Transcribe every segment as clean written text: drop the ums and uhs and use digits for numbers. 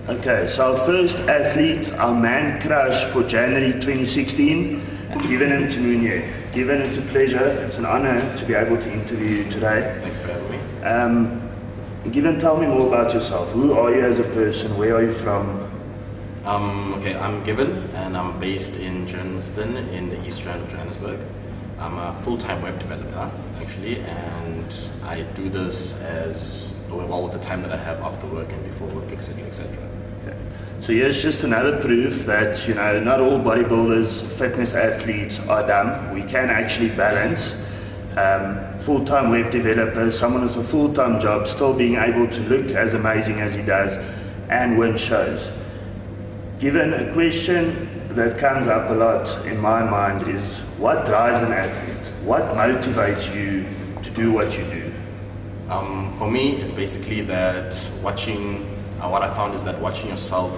Okay, so our first athlete, our man crush for January 2016, Given Mthimunye. Given, it's a pleasure, it's an honor to be able to interview you today. Thank you for having me. Given, tell me more about yourself. Who are you as a person? Where are you from? Okay, I'm Given, and I'm based in Germiston in the East Rand of Johannesburg. I'm a full-time web developer, actually, and I do this as well with the time that I have after work and before work, etc., etc. Okay. So here's just another proof that, you know, not all bodybuilders, fitness athletes are dumb. We can actually balance full-time web developer, someone with a full-time job, still being able to look as amazing as he does and win shows. Given, a question that comes up a lot in my mind is, what drives an athlete? What motivates you to do what you do? For me, it's basically that what I found is that watching yourself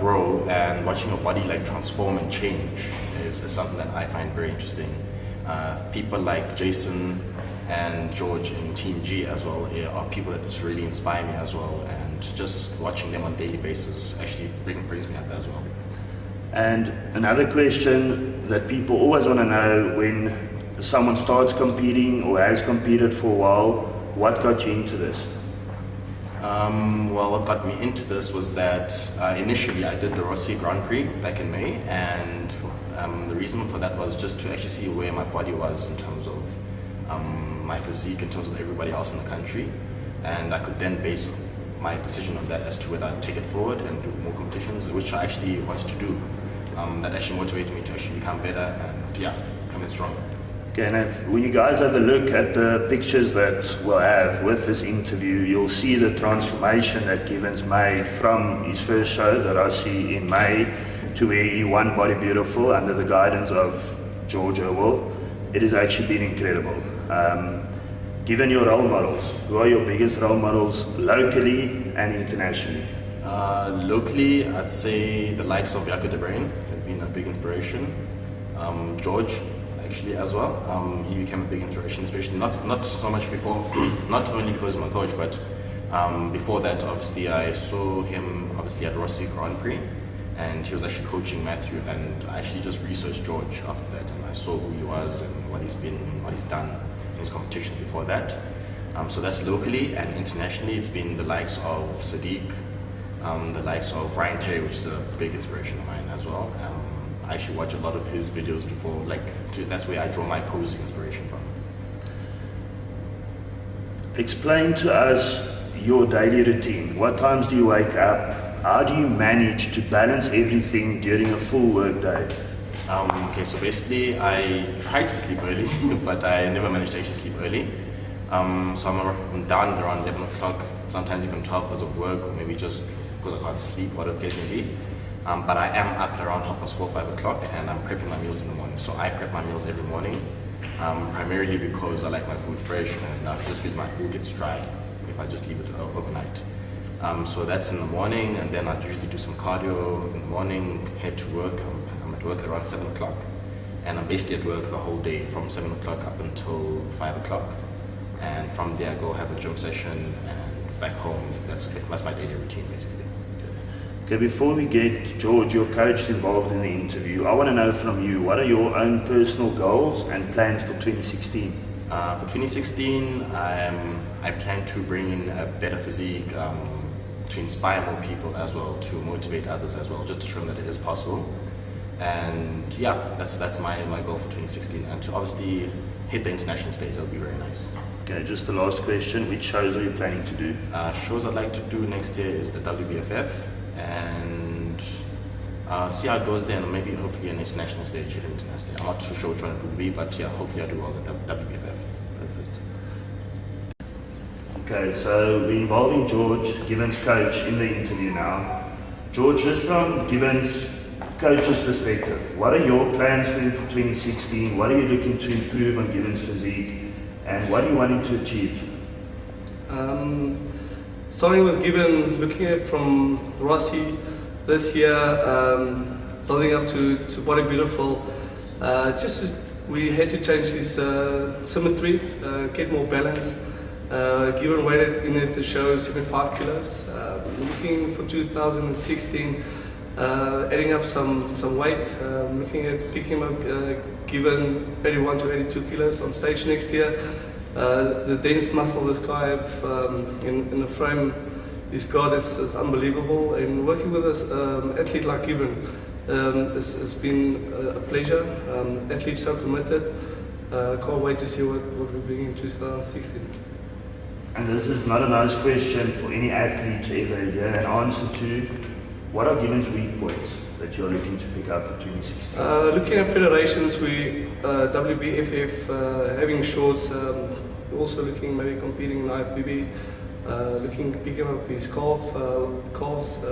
grow and watching your body like transform and change is something that I find very interesting. People like Jason and George in Team G as well are people that just really inspire me as well, and just watching them on a daily basis actually brings me up as well. And another question that people always want to know when someone starts competing or has competed for a while, what got you into this? Well, what got me into this was that initially I did the Rossi Grand Prix back in May, and the reason for that was just to actually see where my body was in terms of my physique, in terms of everybody else in the country, and I could then base my decision on that as to whether I'd take it forward and do more competitions, which I actually wanted to do. That actually motivated me to actually become better and come in strong. Okay, and when you guys have a look at the pictures that we'll have with this interview, you'll see the transformation that Given's made from his first show that I see in May to where he won Body Beautiful under the guidance of George Orwell. It has actually been incredible. Given your role models, who are your biggest role models locally and internationally? Locally, I'd say the likes of Jaco de Brain have been a big inspiration. George, actually, as well. He became a big inspiration, especially not so much before, not only because of my coach, but before that, obviously, I saw him obviously at Rossi Grand Prix, and he was actually coaching Matthew, and I actually just researched George after that, and I saw who he was and what he's done in his competition before that. So that's locally, and internationally, it's been the likes of Sadiq, the likes of Ryan Terry, which is a big inspiration of mine as well. I actually watch a lot of his videos before, that's where I draw my posing inspiration from. Explain to us your daily routine. What times do you wake up? How do you manage to balance everything during a full work day? Okay, so basically I try to sleep early, but I never manage to actually sleep early. So I'm down around 11 o'clock, sometimes even 12 because of work, or maybe just because I can't sleep, whatever the case may be. But I am up at around 4:30, 5 o'clock, and I'm prepping my meals in the morning. So I prep my meals every morning, primarily because I like my food fresh, and I just feel my food gets dry if I just leave it overnight. So that's in the morning, and then I usually do some cardio in the morning, head to work. I'm at work at around 7 o'clock, and I'm basically at work the whole day from 7 o'clock up until 5 o'clock. And from there I go have a gym session, and back home, that's my daily routine basically. Okay, before we get George, your coach, involved in the interview, I want to know from you, what are your own personal goals and plans for 2016? For 2016, I plan to bring in a better physique, to inspire more people as well, to motivate others as well, just to show them that it is possible. And that's my goal for 2016, and to obviously hit the international stage. That'll be very nice. Okay, just the last question, which shows are you planning to do? Shows I'd like to do next year is the WBFF, and see how it goes then, maybe hopefully an international stage here internationally. I'm not too sure which one it will be, but hopefully I do well at the WBFF. Perfect. Okay, so we're involving George, Given's coach, in the interview now. George, just from Given's coach's perspective, what are your plans for him for 2016? What are you looking to improve on Given's physique? And what are you wanting to achieve? Starting with Given, looking at from Rossi this year, building up to Body Beautiful, we had to change his symmetry, get more balance, Given weighted in it to show 75 kilos. Looking for 2016, adding up some weight, looking at picking up Given 81 to 82 kilos on stage next year. The dense muscle this guy have in the frame he's got is unbelievable, and working with an athlete like Given has been a pleasure. Athlete so committed. Can't wait to see what we bring in 2016. And this is not a nice question for any athlete to ever hear an answer to. What are Given's weak points that you're looking to pick up for 2016? Looking at federations, we WBFF having shorts. Also looking maybe competing in IFBB. Looking picking up his calves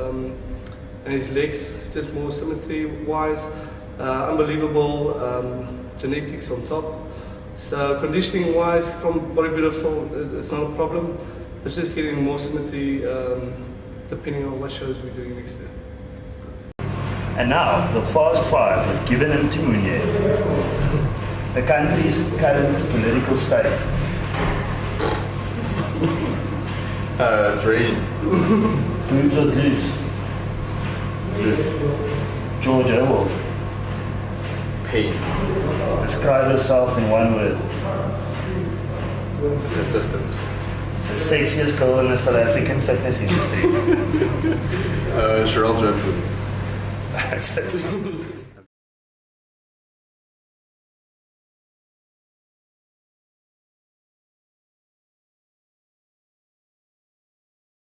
and his legs, just more symmetry wise. Unbelievable genetics on top. So conditioning wise, from bodybuilder, it's not a problem. It's just getting more symmetry depending on what shows we're doing next year. And now, the Fast Five with Given Mthimunye. The country's current political state. Drain. Boobs or glutes? Glutes. George Orwell. Pain. Describe yourself in one word. Persistent. The sexiest girl in the South African fitness industry. Cheryl Johnson. That's it.